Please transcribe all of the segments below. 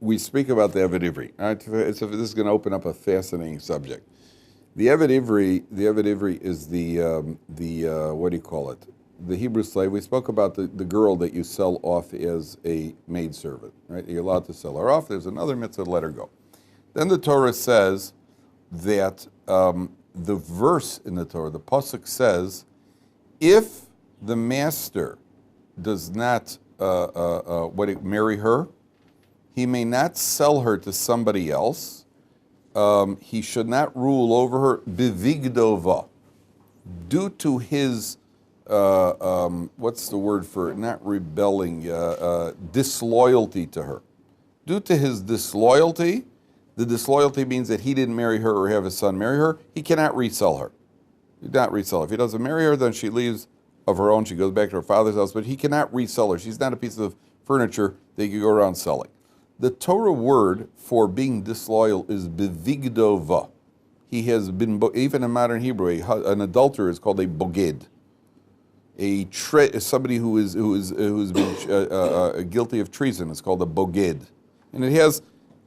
We speak about the Eved Ivri. This is going to open up a fascinating subject. The Eved Ivri is the what do you call it? The Hebrew slave. We spoke about the girl that you sell off as a maidservant, right? You're allowed to sell her off. There's another mitzvah to let her go. Then the Torah says that the verse in the Torah, the pasuk says, if the master does not marry her, he may not sell her to somebody else. He should not rule over her bivigdova, due to his what's the word for it? Not rebelling, disloyalty to her. Due to his disloyalty, the disloyalty means that he didn't marry her or have his son marry her. He cannot resell her. He cannot resell her. If he doesn't marry her, then she leaves of her own. She goes back to her father's house, but he cannot resell her. She's not a piece of furniture that you can go around selling. The Torah word for being disloyal is bivigdova. He has been, even in modern Hebrew, an adulterer is called a boged. Somebody who is been guilty of treason is called a boged, and it has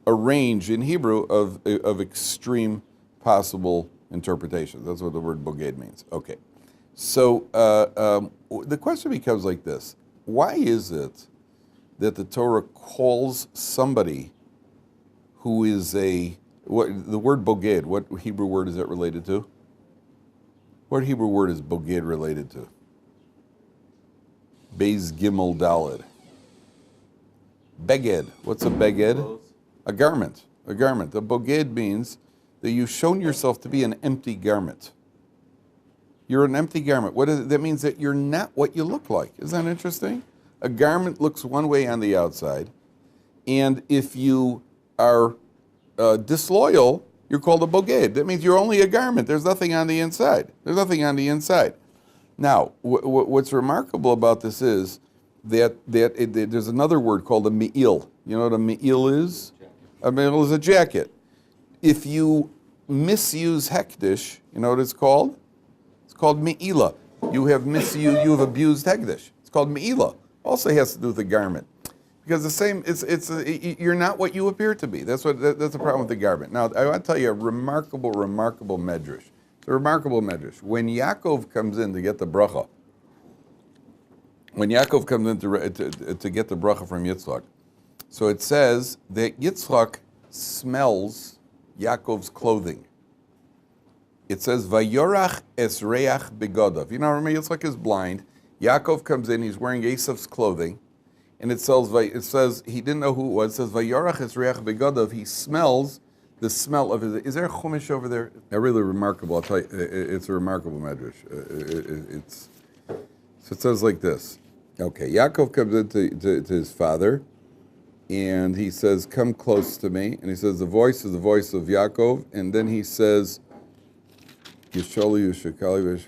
a range in Hebrew of extreme possible interpretations. That's what the word boged means. Okay, so the question becomes like this: why is it that the Torah calls somebody who is the word boged, what Hebrew word is that related to? What Hebrew word is boged related to? Beis Gimel Daled. Beged. What's a beged? A garment. A garment. A boged means that you've shown yourself to be an empty garment. You're an empty garment. What is it? That means that you're not what you look like. Isn't that interesting? A garment looks one way on the outside, and if you are disloyal, you're called a boged. That means you're only a garment. There's nothing on the inside. There's nothing on the inside. Now, what's remarkable about this is that there's another word called a me'il. You know what a me'il is? A me'il is a jacket. If you misuse hekdesh, you know what it's called? It's called me'ila. You have abused hekdesh. It's called me'ila. Also has to do with the garment, because you're not what you appear to be. That's the problem with the garment. Now I want to tell you a remarkable medrash. It's a remarkable medrash. When Yaakov comes in to get the bracha, to get the bracha from Yitzchak, so it says that Yitzchak smells Yaakov's clothing. It says Vayorach es reach begodav. You know, remember Yitzchak is blind. Yaakov comes in, he's wearing Esav's clothing, and it says he didn't know who it was. It says, Vayorach es reach begodav, he smells the smell of his. Is there a chumash over there? They're really remarkable. I'll tell you, it's a remarkable medrash. So it says like this. Okay, Yaakov comes in to his father, and he says, come close to me. And he says, the voice is the voice of Yaakov, and then he says, Yisholi Yushakali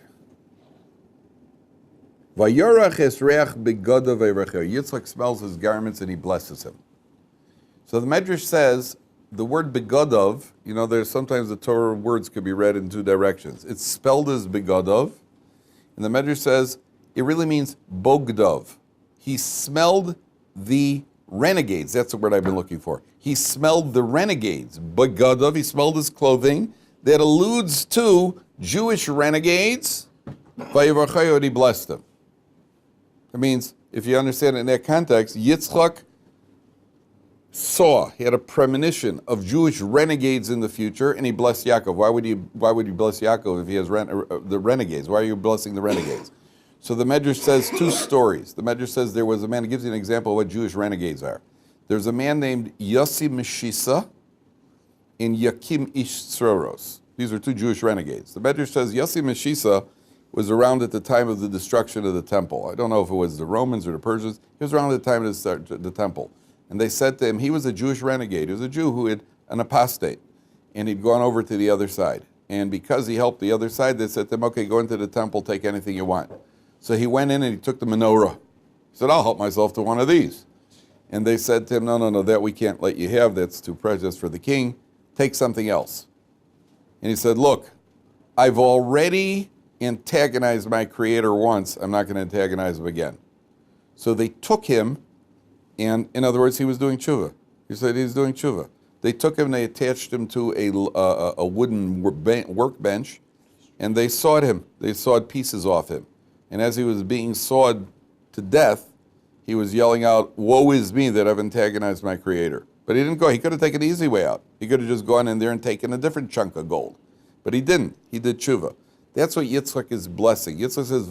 Vayorach es reach begodav vayrecher. Yitzchak smells his garments and he blesses him. So the Medrash says the word begodav, you know, there's sometimes the Torah words could be read in two directions. It's spelled as begodav, and the Medrash says it really means bogdav. He smelled the renegades. That's the word I've been looking for. He smelled the renegades. Begodav, he smelled his clothing. That alludes to Jewish renegades. Vayivarchayu, he blessed them. It means, if you understand it in that context, Yitzchak he had a premonition of Jewish renegades in the future, and he blessed Yaakov. Why would you bless Yaakov if he has the renegades? Why are you blessing the renegades? So the Medrash says two stories. The Medrash says there was a man, it gives you an example of what Jewish renegades are. there's a man named Yossi Meshisa and Yakim Ish Tzoros. These are two Jewish renegades. The Medrash says Yossi Meshisa was around at the time of the destruction of the temple. I don't know if it was the Romans or the Persians. He was around at the time of the temple. And they said to him, he was a Jewish renegade. He was a Jew who had an apostate. And he'd gone over to the other side. And because he helped the other side, they said to him, okay, go into the temple, take anything you want. So he went in and he took the menorah. He said, I'll help myself to one of these. And they said to him, no, that we can't let you have. That's too precious for the king. Take something else. And he said, look, I've already antagonized my creator once. I'm not going to antagonize him again. So they took him, and in other words, he was doing tshuva. He said he's doing tshuva. They took him, they attached him to a wooden workbench, and they sawed him. They sawed pieces off him. And as he was being sawed to death, he was yelling out, woe is me that I've antagonized my creator. But he didn't go. He could have taken the easy way out. He could have just gone in there and taken a different chunk of gold. But he didn't. He did tshuva. That's what Yitzchak is blessing. Yitzchak says,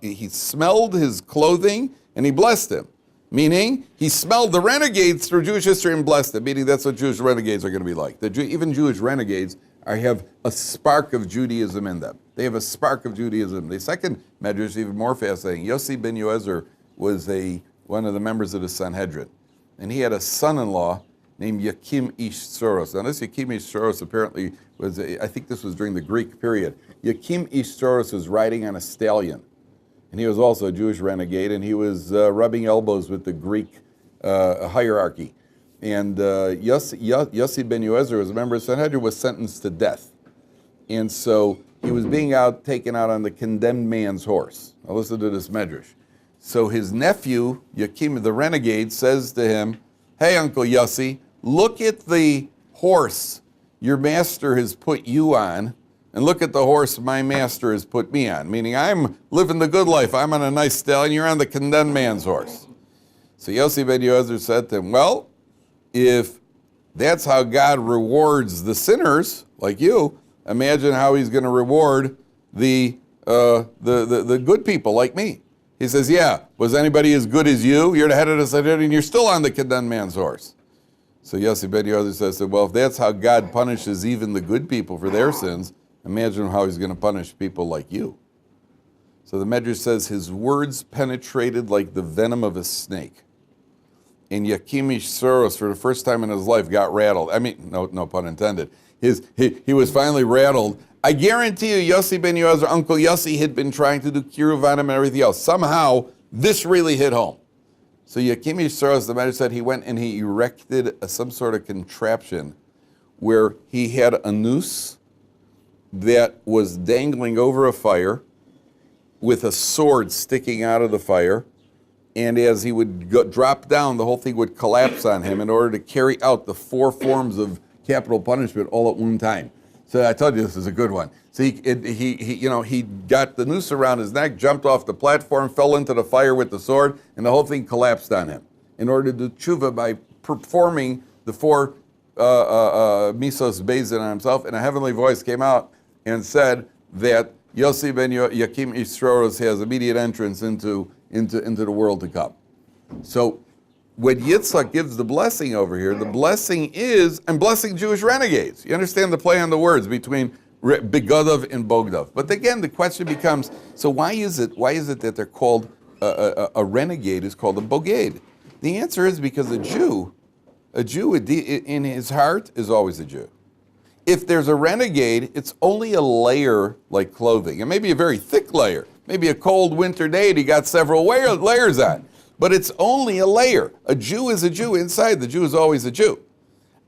he smelled his clothing and he blessed him. Meaning, he smelled the renegades through Jewish history and blessed them. Meaning, that's what Jewish renegades are going to be like. Even Jewish renegades have a spark of Judaism in them. They have a spark of Judaism. The second medrash is even more fascinating. Yossi ben Yoezer was one of the members of the Sanhedrin. And he had a son-in-law named Yakim Ish Tzoros. Now, this Yakim Ish Tzoros apparently was, I think this was during the Greek period. Yakim Ish Tzoros was riding on a stallion. And he was also a Jewish renegade, and he was rubbing elbows with the Greek hierarchy. And Yossi ben Yoezer, was a member of Sanhedrin, was sentenced to death. And so he was being taken out on the condemned man's horse. Now listen to this medrash. So his nephew, Yakim, the renegade, says to him, hey, Uncle Yossi, look at the horse your master has put you on, and look at the horse my master has put me on. Meaning, I'm living the good life. I'm on a nice stallion. You're on the condemned man's horse. So Yossi ben Yoezer said to him, well, if that's how God rewards the sinners like you, imagine how he's going to reward the good people like me. He says, yeah, was anybody as good as you? You're the head of the Sanhedrin, and you're still on the condemned man's horse. So Yossi ben Yoezer says, well, if that's how God punishes even the good people for their sins, imagine how he's going to punish people like you. So the Medrash says his words penetrated like the venom of a snake. And Yakim Ish Tzoros, for the first time in his life, got rattled. I mean, no pun intended. He was finally rattled. I guarantee you, Yossi ben Yoezer, Uncle Yossi, had been trying to do kiruv on him and everything else. Somehow, this really hit home. So Yakim Ish Tzoros, the Medrash said, he went and he erected some sort of contraption where he had a noose that was dangling over a fire with a sword sticking out of the fire. And as he would drop down, the whole thing would collapse on him in order to carry out the 4 forms of capital punishment all at one time. So I told you this is a good one. So he got the noose around his neck, jumped off the platform, fell into the fire with the sword, and the whole thing collapsed on him. In order to do tshuva by performing the 4 misos bezin on himself, and a heavenly voice came out and said that Yossi ben Yakim Ish Tzoros has immediate entrance into the world to come. So when Yitzchak gives the blessing over here, the blessing is, I'm blessing Jewish renegades. You understand the play on the words between Begodov and Bogdov. But again, the question becomes, so why is it that they're called, a renegade is called a boged? The answer is because a Jew in his heart is always a Jew. If there's a renegade, it's only a layer like clothing, and maybe a very thick layer. Maybe a cold winter day and he got several layers on. But it's only a layer. A Jew is a Jew. Inside, the Jew is always a Jew.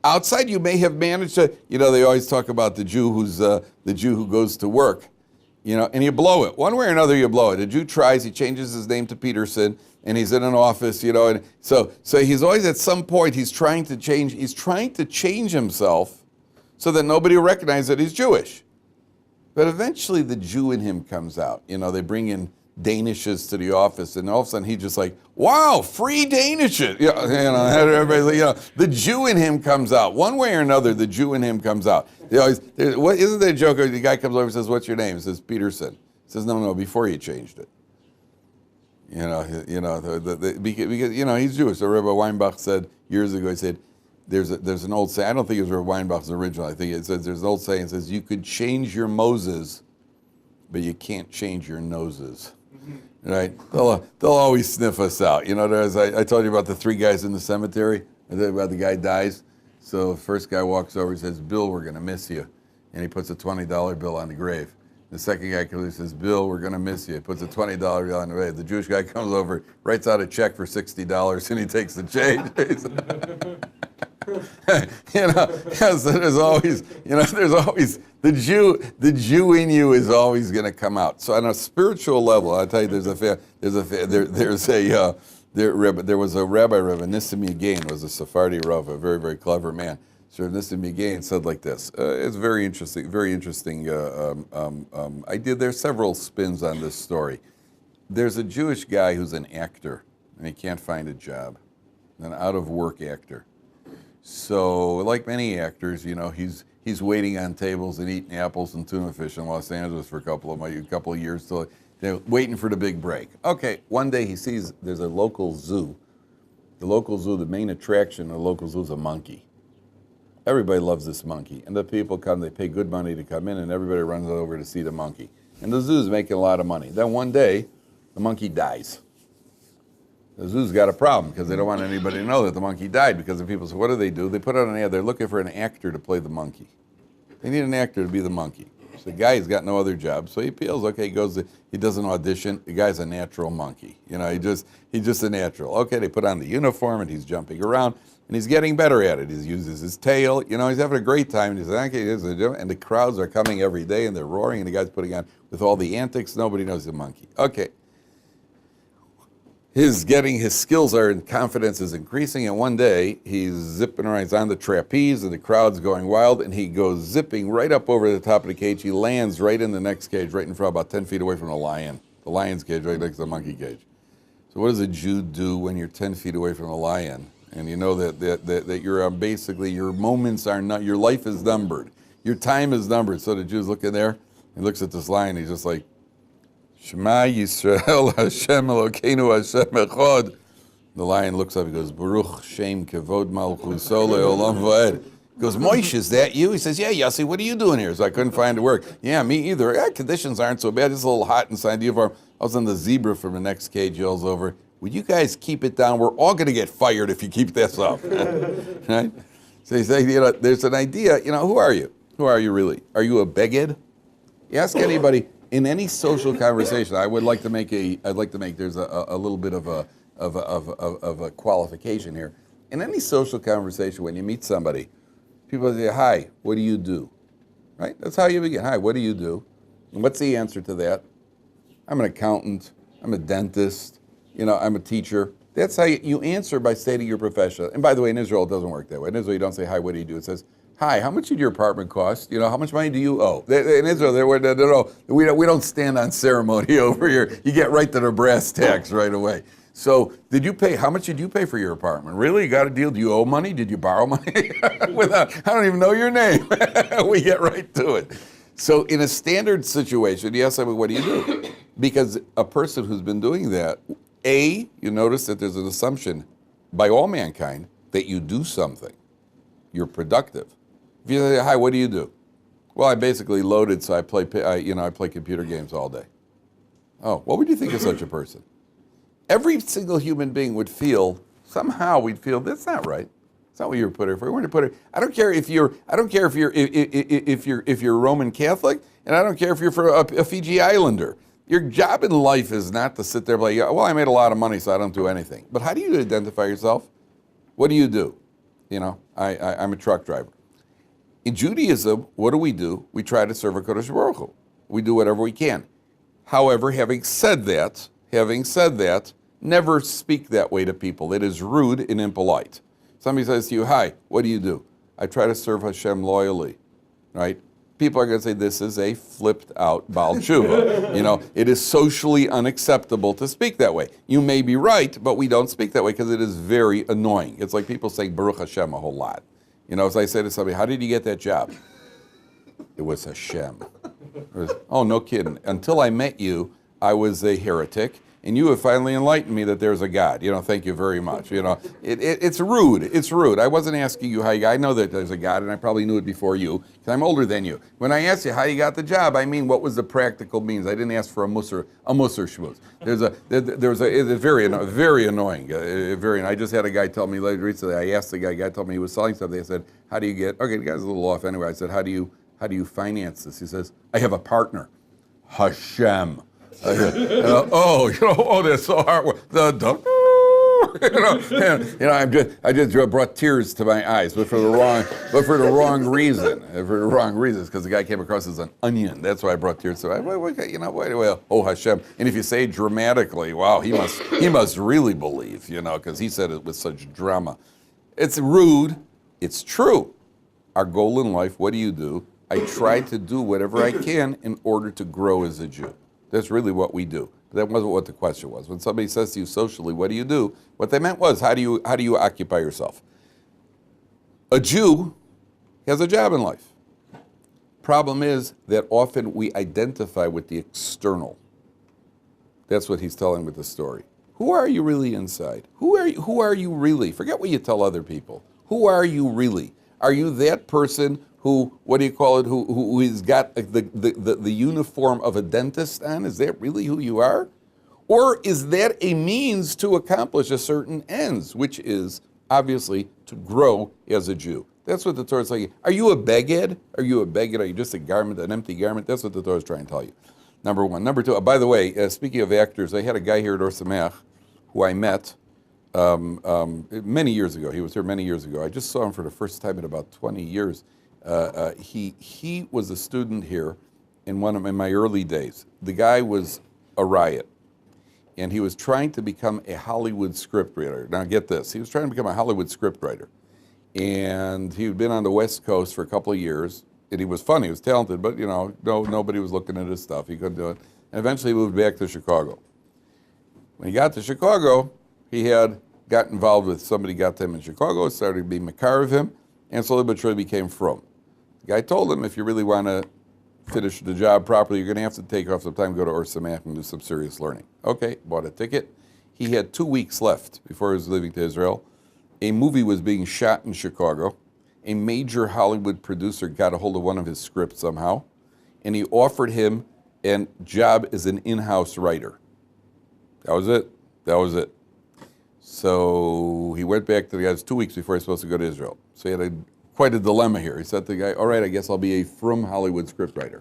Outside, you may have managed to, they always talk about the Jew who goes to work, and you blow it. One way or another, you blow it. A Jew tries, he changes his name to Peterson, and he's in an office, and so he's always at some point, he's trying to change himself so that nobody will recognize that he's Jewish. But eventually the Jew in him comes out. They bring in Danishes to the office, and all of a sudden he's just like, wow, free Danishes. The Jew in him comes out. One way or another, the Jew in him comes out. Isn't there a joke? The guy comes over and says, what's your name? He says, Peterson. He says, no, before you changed it. Because he's Jewish. So Rabbi Weinbach said, years ago. He said, there's an old saying, I don't think it was Rabbi Weinbach's original, I think it says, there's an old saying that says, you could change your Moses, but you can't change your noses. Right? They'll always sniff us out. You know, I told you about the 3 guys in the cemetery, I told you about the guy dies. So the first guy walks over, he says, Bill, we're going to miss you. And he puts a $20 bill on the grave. The second guy comes over and says, Bill, we're going to miss you. He puts a $20 bill on the grave. The Jewish guy comes over, writes out a check for $60, and he takes the change. So there's always the Jew in you is always going to come out. So on a spiritual level, I'll tell you, there was a rabbi, Rabbi Nissim Yagain, was a Sephardi Rav, a very, very clever man. So Nissim Yagain said like this. It's very interesting idea. There's several spins on this story. There's a Jewish guy who's an actor, and he can't find a job, an out-of-work actor. So, like many actors, you know, he's waiting on tables and eating apples and tuna fish in Los Angeles for a couple of years till they're waiting for the big break. Okay, one day he sees there's a local zoo. The local zoo, the main attraction of the local zoo is a monkey. Everybody loves this monkey, and the people come. They pay good money to come in, and everybody runs over to see the monkey. And the zoo's making a lot of money. Then one day, the monkey dies. The zoo's got a problem because they don't want anybody to know that the monkey died, because the people say, what do? They put out an ad. They're looking for an actor to play the monkey. They need an actor to be the monkey. So the guy's got no other job, so he appeals. Okay, he does an audition. The guy's a natural monkey. You know, he's just a natural. Okay, they put on the uniform, and he's jumping around, and he's getting better at it. He uses his tail. You know, he's having a great time. He's like, okay, and the crowds are coming every day, and they're roaring, and the guy's putting on with all the antics. Nobody knows he's a monkey. Okay. His skills are, and confidence is increasing, and one day he's zipping around, he's on the trapeze, and the crowd's going wild, and he goes zipping right up over the top of the cage. He lands right in the next cage, right in front, about 10 feet away from the lion. The lion's cage, right next to the monkey cage. So what does a Jew do when you're 10 feet away from a lion, and you know that you're basically, your moments are not, your life is numbered, your time is numbered. So the Jew's looking there, he looks at this lion, he's just like, Shema Yisrael Hashem Elokeinu Hashem Echad. The lion looks up, he goes, Baruch Shem Kevod Malchuso Le'olam Va'ed. He goes, Moish, is that you? He says, yeah, Yossi, what are you doing here? So I couldn't find work. Yeah, me either. Yeah, conditions aren't so bad. It's a little hot inside the farm. I was on the zebra from the next cage, yells over, would you guys keep it down? We're all going to get fired if you keep this up. Right? So he says, you know, there's an idea, you know, who are you? Who are you really? Are you a beged? You ask anybody. In any social conversation, there's a little bit of a qualification here. In any social conversation, when you meet somebody, people say, hi, what do you do? Right? That's how you begin. Hi, what do you do? And what's the answer to that? I'm an accountant, I'm a dentist, you know, I'm a teacher. That's how you answer, by stating your profession. And by the way, in Israel, it doesn't work that way. In Israel, you don't say, hi, what do you do? It says, hi, how much did your apartment cost? You know, how much money do you owe? In Israel, we don't stand on ceremony over here. You get right to the brass tacks right away. So, how much did you pay for your apartment? Really? You got a deal? Do you owe money? Did you borrow money? I don't even know your name. We get right to it. So in a standard situation, you ask somebody, what do you do? Because a person who's been doing that, you notice that there's an assumption by all mankind that you do something. You're productive. If you say, hi, what do you do? Well, I'm basically loaded, so I play computer games all day. Oh, what would you think of such a person? Every single human being would feel, that's not right. It's not what you were put here for. You weren't put here. I don't care if you're Roman Catholic, and I don't care if you're for a Fiji Islander. Your job in life is not to sit there and like, well, I made a lot of money, so I don't do anything. But how do you identify yourself? What do you do? You know, I'm a truck driver. In Judaism, what do? We try to serve a Kodesh Baruch Hu. We do whatever we can. However, having said that, never speak that way to people. It is rude and impolite. Somebody says to you, hi, what do? I try to serve Hashem loyally, right? People are going to say this is a flipped out Baal Tshuva. You know, it is socially unacceptable to speak that way. You may be right, but we don't speak that way because it is very annoying. It's like people saying Baruch Hashem a whole lot. You know, as I say to somebody, how did you get that job? It was Hashem. Oh, no kidding. Until I met you, I was a heretic. and you have finally enlightened me that there's a God. Thank you very much. It's rude. It's rude. I wasn't asking you how you got. I know that there's a God, and I probably knew it before you, because I'm older than you. When I asked you how you got the job, I mean, what was the practical means? I didn't ask for a musser schmooze. It's very annoying. I just had a guy tell me later recently. I asked the guy told me he was selling something. I said, how do you get? Okay, the guy's a little off anyway. I said, how do you finance this? He says, I have a partner. Hashem. That's so hard. I just brought tears to my eyes, but for the wrong reason. For the wrong reasons, because the guy came across as an onion. That's why I brought tears to my eyes. Oh Hashem. And if you say it dramatically, wow, he must really believe, because he said it with such drama. It's rude. It's true. Our goal in life, what do? I try to do whatever I can in order to grow as a Jew. That's really what we do. But that wasn't what the question was. When somebody says to you socially, what do? What they meant was, how do you occupy yourself? A Jew has a job in life. Problem is that often we identify with the external. That's what he's telling with the story. Who are you really inside? Who are you really? Forget what you tell other people. Who are you really? Are you that person who has got the uniform of a dentist on? Is that really who you are? Or is that a means to accomplish a certain ends, which is obviously to grow as a Jew? That's what the Torah is saying. Are you a beged? Are you just a garment, an empty garment? That's what the Torah is trying to tell you. Number one. Number two, by the way, speaking of actors, I had a guy here at Or Sameach who I met many years ago. He was here many years ago. I just saw him for the first time in about 20 years. He was a student here in my early days. The guy was a riot, and he was trying to become a Hollywood scriptwriter. Now get this, he was trying to become a Hollywood scriptwriter, and he had been on the West Coast for a couple of years, and he was funny, he was talented, but nobody was looking at his stuff, he couldn't do it, and eventually he moved back to Chicago. When he got to Chicago, he had got involved with somebody, got to him in Chicago, started to be makar of him, and slowly but surely became frum. The guy told him, if you really want to finish the job properly, you're going to have to take off some time, go to Or Sameach and do some serious learning. Okay, bought a ticket. He had 2 weeks left before he was leaving to Israel. A movie was being shot in Chicago. A major Hollywood producer got a hold of one of his scripts somehow, and he offered him a job as an in-house writer. That was it. So he went back to the guys 2 weeks before he was supposed to go to Israel. So he had quite a dilemma here. He said to the guy, all right, I guess I'll be a frum Hollywood scriptwriter.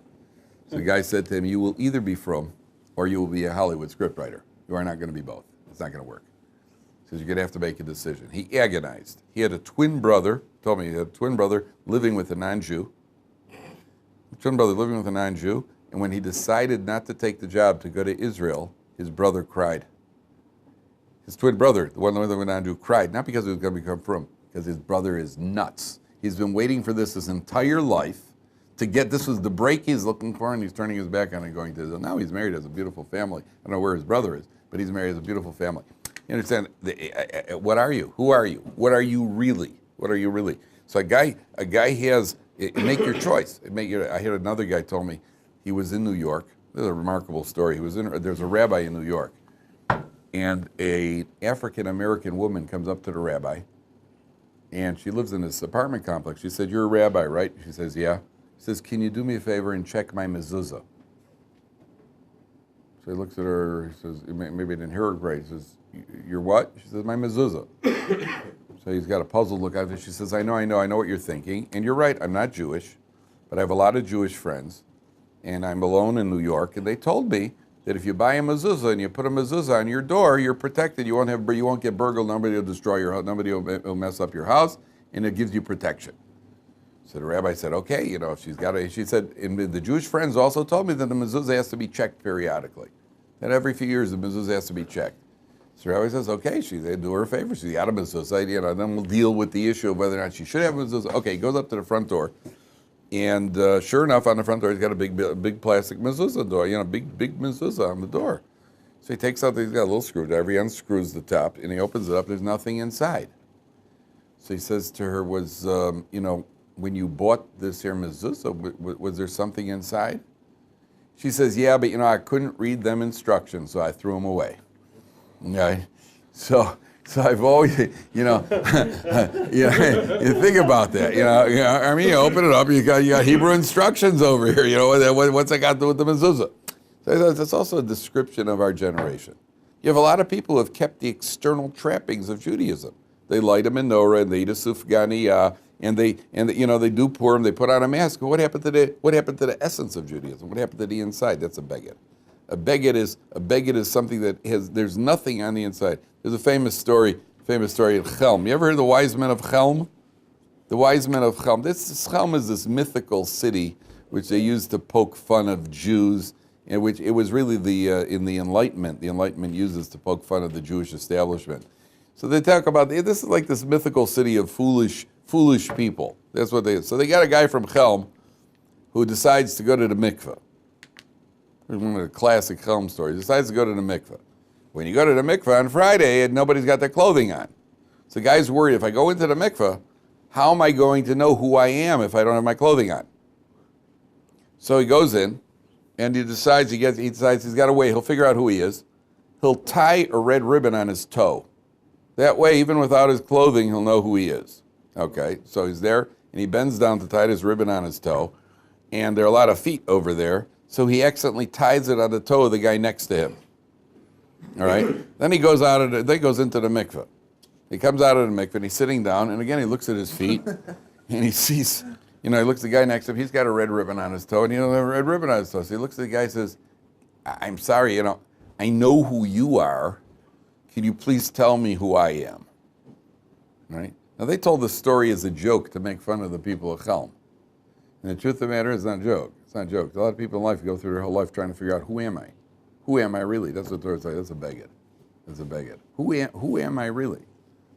So the guy said to him, you will either be frum or you will be a Hollywood scriptwriter. You are not going to be both. It's not going to work. He says, you're going to have to make a decision. He agonized. He had a twin brother, told me he had a twin brother living with a non-Jew. And when he decided not to take the job to go to Israel, his brother cried. His twin brother, the one living with a non-Jew, cried, not because he was going to become frum, because his brother is nuts. He's been waiting for this his entire life to get, this was the break he's looking for, and he's turning his back on it going to Israel. Now he's married, has a beautiful family. I don't know where his brother is, but he's married, has a beautiful family. You understand, what are you? Who are you? What are you really? What are you really? So a guy has, make your choice. I had another guy told me, he was in New York. This is a remarkable story. There's a rabbi in New York, and an African-American woman comes up to the rabbi, and she lives in this apartment complex. She said, you're a rabbi, right? She says, yeah. He says, can you do me a favor and check my mezuzah? So he looks at her, he says, maybe I didn't hear her right. He says, you're what? She says, my mezuzah. So he's got a puzzled look at her. She says, I know what you're thinking. And you're right, I'm not Jewish, but I have a lot of Jewish friends, and I'm alone in New York, and they told me that if you buy a mezuzah and you put a mezuzah on your door, you're protected. You won't get burgled. Nobody will destroy your house. Nobody will mess up your house, and it gives you protection. So the rabbi said, okay, if she's got it. She said, and the Jewish friends also told me that the mezuzah has to be checked periodically. That every few years the mezuzah has to be checked. So the rabbi says, okay, they do her a favor. She's got a mezuzah. Then we'll deal with the issue of whether or not she should have a mezuzah. Okay, he goes up to the front door. And sure enough, on the front door, he's got a big plastic mezuzah door, big mezuzah on the door. So he takes out, he's got a little screwdriver, he unscrews the top, and he opens it up, there's nothing inside. So he says to her, when you bought this here mezuzah, was there something inside? She says, yeah, but I couldn't read them instructions, so I threw them away. Okay, so I've always, you know, you think about that. I mean, you open it up, you got Hebrew instructions over here. You know, what's that got to do with the mezuzah? So that's also a description of our generation. You have a lot of people who have kept the external trappings of Judaism. They light a menorah and they eat a sufganiyah and they do Purim. They put on a mask. But what happened to the essence of Judaism? What happened to the inside? That's a beged. A beged is something that there's nothing on the inside. There's a famous story of Chelm. You ever heard of the wise men of Chelm? The wise men of Chelm. Chelm is this mythical city which they used to poke fun of Jews, in which it was really in the Enlightenment. The Enlightenment uses to poke fun of the Jewish establishment. So they talk about this is like this mythical city of foolish people. That's what they. So they got a guy from Chelm who decides to go to the mikveh. Here's one of the classic Chelm stories. He decides to go to the mikveh. When you go to the mikveh on Friday and nobody's got their clothing on, so the guy's worried, if I go into the mikveh, how am I going to know who I am if I don't have my clothing on? So he goes in, and he decides he's got to wait. He'll figure out who he is. He'll tie a red ribbon on his toe. That way, even without his clothing, he'll know who he is. Okay, so he's there, and he bends down to tie his ribbon on his toe, and there are a lot of feet over there, so he accidentally ties it on the toe of the guy next to him. All right? Then he goes into the mikveh. He comes out of the mikveh, and he's sitting down, and again, he looks at his feet, and he sees, he looks at the guy next to him, he's got a red ribbon on his toe, and a red ribbon on his toe. So he looks at the guy and says, I'm sorry, I know who you are. Can you please tell me who I am? Right? Now, they told the story as a joke to make fun of the people of Chelm. And the truth of the matter is, it's not a joke. It's not a joke. A lot of people in life go through their whole life trying to figure out, who am I? Who am I really? That's what the Torah says. That's a beged. That's a beged. Who am I really?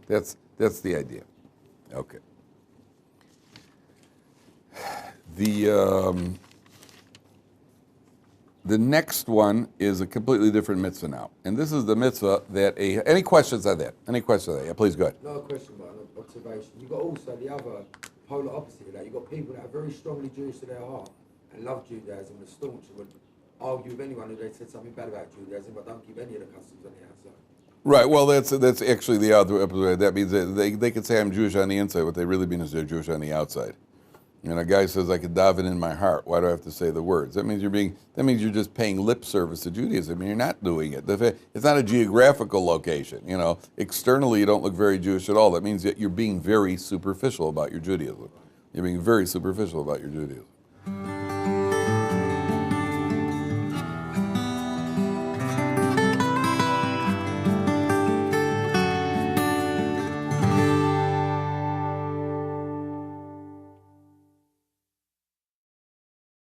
That's the idea. Okay. The next one is a completely different mitzvah now. And this is the mitzvah that any questions on that? Any questions on that? Yeah, please go ahead. Not a question, but an observation. You've got also the other polar opposite of that. You've got people that are very strongly Jewish to their heart and love Judaism and staunch and would argue with anyone who they said something bad about Judaism, but don't keep any of the customs on the outside. Right, well, that's actually the other. That means that they could say I'm Jewish on the inside. What they really mean is they're Jewish on the outside. And a guy says, I could daven in my heart. Why do I have to say the words? That means you're just paying lip service to Judaism. I mean, you're not doing it. It's not a geographical location. Externally, you don't look very Jewish at all. That means that you're being very superficial about your Judaism. You're being very superficial about your Judaism.